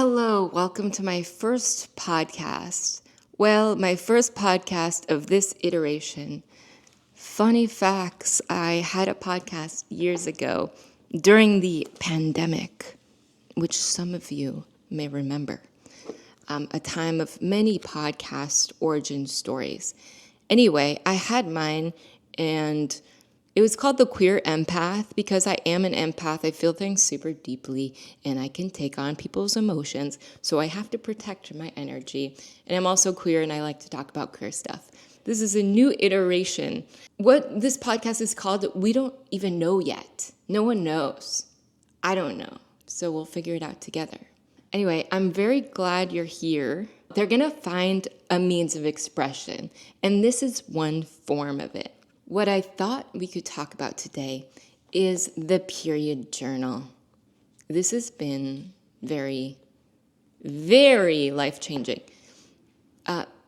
Hello, welcome to my first podcast. Well, my first podcast of this iteration. Funny facts, I had a podcast years ago during the pandemic, which some of you may remember. A time of many podcast origin stories. Anyway, I had mine and it was called the Queer Empath because I am an empath. I feel things super deeply and I can take on people's emotions. So I have to protect my energy. And I'm also queer and I like to talk about queer stuff. This is a new iteration. What this podcast is called, we don't even know yet. No one knows. I don't know. So we'll figure it out together. Anyway, I'm very glad you're here. They're going to find a means of expression. And this is one form of it. What I thought we could talk about today is the period journal. This has been very, very life-changing.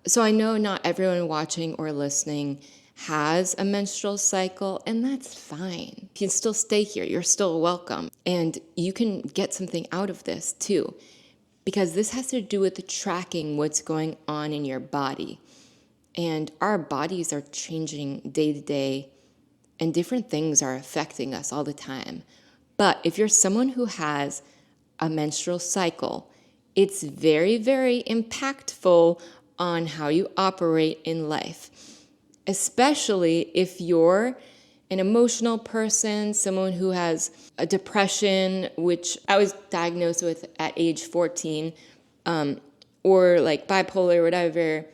So I know not everyone watching or listening has a menstrual cycle, and that's fine. You can still stay here. You're still welcome. And you can get something out of this too, because this has to do with tracking what's going on in your body. And our bodies are changing day to day, and different things are affecting us all the time. But if you're someone who has a menstrual cycle, it's very, very impactful on how you operate in life, especially if you're an emotional person, someone who has a depression, which I was diagnosed with at age 14, or like bipolar or whatever.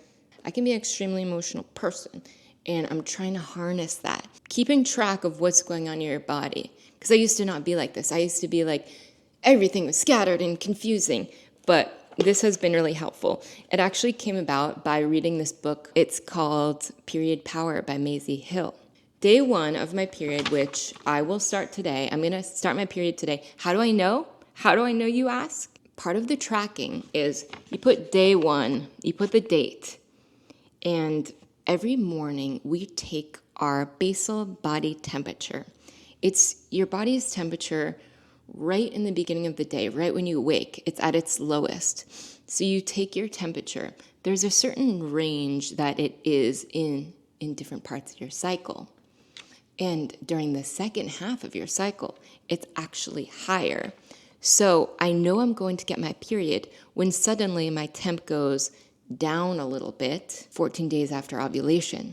I can be an extremely emotional person, and I'm trying to harness that. Keeping track of what's going on in your body. Because I used to not be like this. I used to be like, everything was scattered and confusing. But this has been really helpful. It actually came about by reading this book. It's called Period Power by Maisie Hill. Day one of my period, which I will start today. I'm going to start my period today. How do I know? How do I know, you ask? Part of the tracking is you put day one, you put the date. And every morning we take our basal body temperature. It's your body's temperature right in the beginning of the day, right when you wake. It's at its lowest. So you take your temperature. There's a certain range that it is in different parts of your cycle. And during the second half of your cycle, it's actually higher. So I know I'm going to get my period when suddenly my temp goes down a little bit 14 days after ovulation.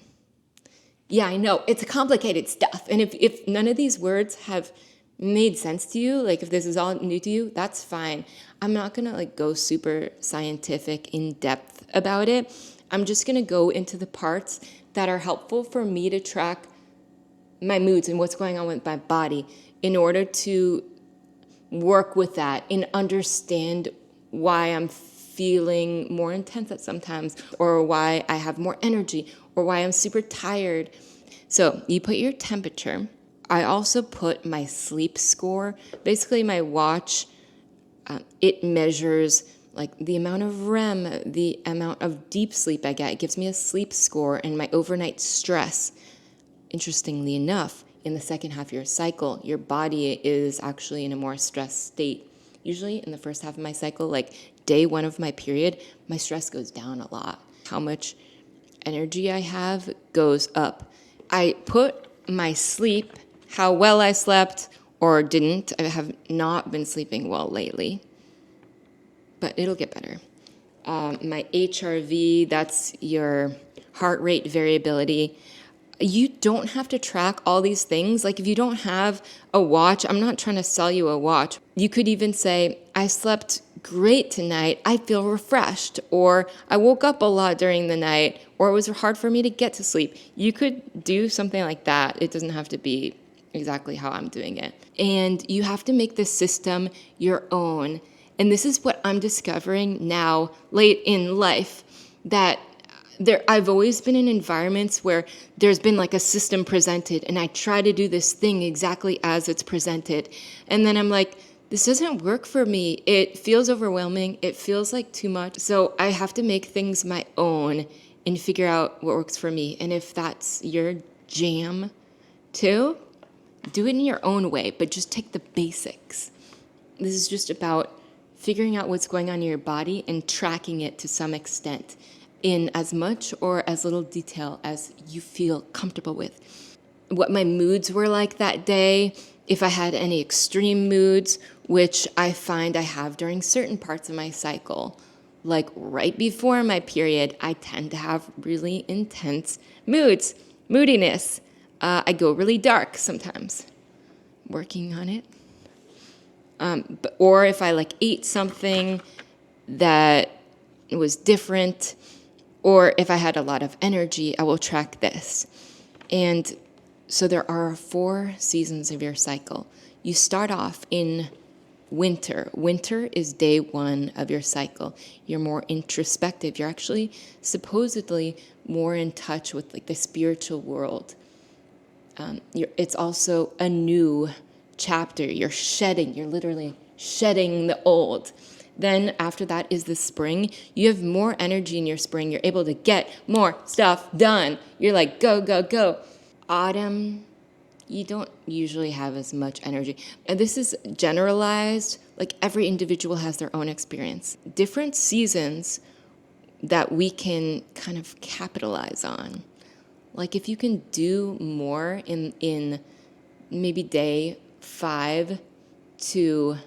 Yeah, I know, it's complicated stuff. And if none of these words have made sense to you, like if this is all new to you, that's fine. I'm not gonna like go super scientific in depth about it. I'm just gonna go into the parts that are helpful for me to track my moods and what's going on with my body in order to work with that and understand why I'm feeling more intense at sometimes, or why I have more energy, or why I'm super tired. So you put your temperature. I also put my sleep score. Basically, my watch, it measures like the amount of REM, the amount of deep sleep I get. It gives me a sleep score and my overnight stress. Interestingly enough, in the second half of your cycle, your body is actually in a more stressed state. Usually in the first half of my cycle, like day one of my period, my stress goes down a lot. How much energy I have goes up. I put my sleep, how well I slept or didn't. I have not been sleeping well lately, but it'll get better. My HRV, that's your heart rate variability. You don't have to track all these things. Like if you don't have a watch, I'm not trying to sell you a watch. You could even say, I slept great tonight. I feel refreshed. Or I woke up a lot during the night. Or it was hard for me to get to sleep. You could do something like that. It doesn't have to be exactly how I'm doing it. And you have to make the system your own. And this is what I'm discovering now, late in life, that I've always been in environments where there's been like a system presented and I try to do this thing exactly as it's presented. And then I'm like, this doesn't work for me. It feels overwhelming. It feels like too much. So I have to make things my own and figure out what works for me. And if that's your jam too, do it in your own way, but just take the basics. This is just about figuring out what's going on in your body and tracking it to some extent in as much or as little detail as you feel comfortable with. What my moods were like that day, if I had any extreme moods, which I find I have during certain parts of my cycle. Like right before my period, I tend to have really intense moodiness. I go really dark sometimes. Working on it. Or if I ate something that was different, or if I had a lot of energy, I will track this. And so there are 4 seasons of your cycle. You start off in winter. Winter is day 1 of your cycle. You're more introspective. You're actually supposedly more in touch with the spiritual world. It's also a new chapter. You're literally shedding the old. Then after that is the spring. You have more energy in your spring. You're able to get more stuff done. You're like, go, go, go. Autumn, you don't usually have as much energy. And this is generalized. Every individual has their own experience. Different seasons that we can kind of capitalize on. If you can do more in maybe day 5 to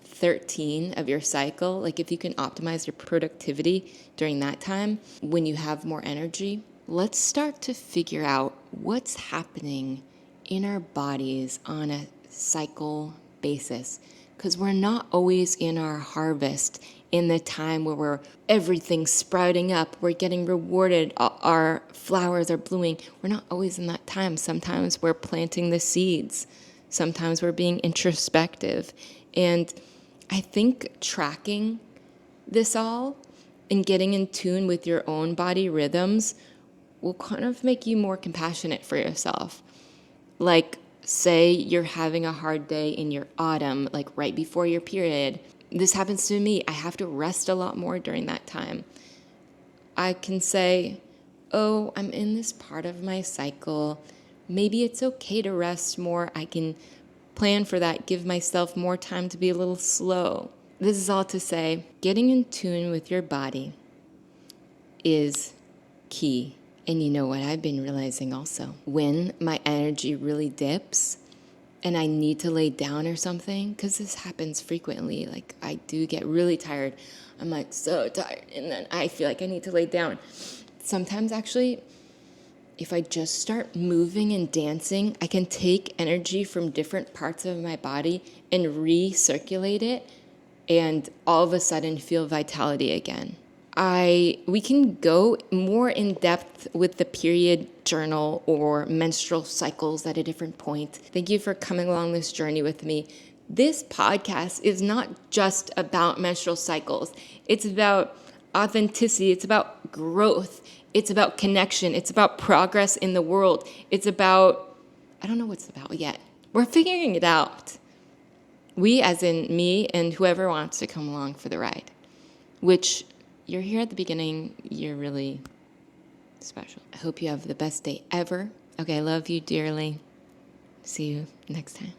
13 of your cycle, if you can optimize your productivity during that time when you have more energy, let's start to figure out what's happening in our bodies on a cycle basis. Because we're not always in our harvest, in the time where everything's sprouting up, we're getting rewarded, our flowers are blooming. We're not always in that time. Sometimes we're planting the seeds. Sometimes we're being introspective. And I think tracking this all and getting in tune with your own body rhythms will kind of make you more compassionate for yourself. Say you're having a hard day in your autumn, right before your period. This happens to me. I have to rest a lot more during that time. I can say, oh, I'm in this part of my cycle. Maybe it's okay to rest more. I can plan for that, give myself more time to be a little slow. This is all to say, getting in tune with your body is key. And you know what I've been realizing also? When my energy really dips and I need to lay down or something, because this happens frequently, I do get really tired. I'm so tired, and then I feel like I need to lay down. Sometimes actually, if I just start moving and dancing, I can take energy from different parts of my body and recirculate it, and all of a sudden feel vitality again. We can go more in depth with the period journal or menstrual cycles at a different point. Thank you for coming along this journey with me. This podcast is not just about menstrual cycles. It's about authenticity. It's about growth. It's about connection. It's about progress in the world. It's about, I don't know what it's about yet. We're figuring it out. We, as in me and whoever wants to come along for the ride, which you're here at the beginning, you're really special. I hope you have the best day ever. Okay, I love you dearly. See you next time.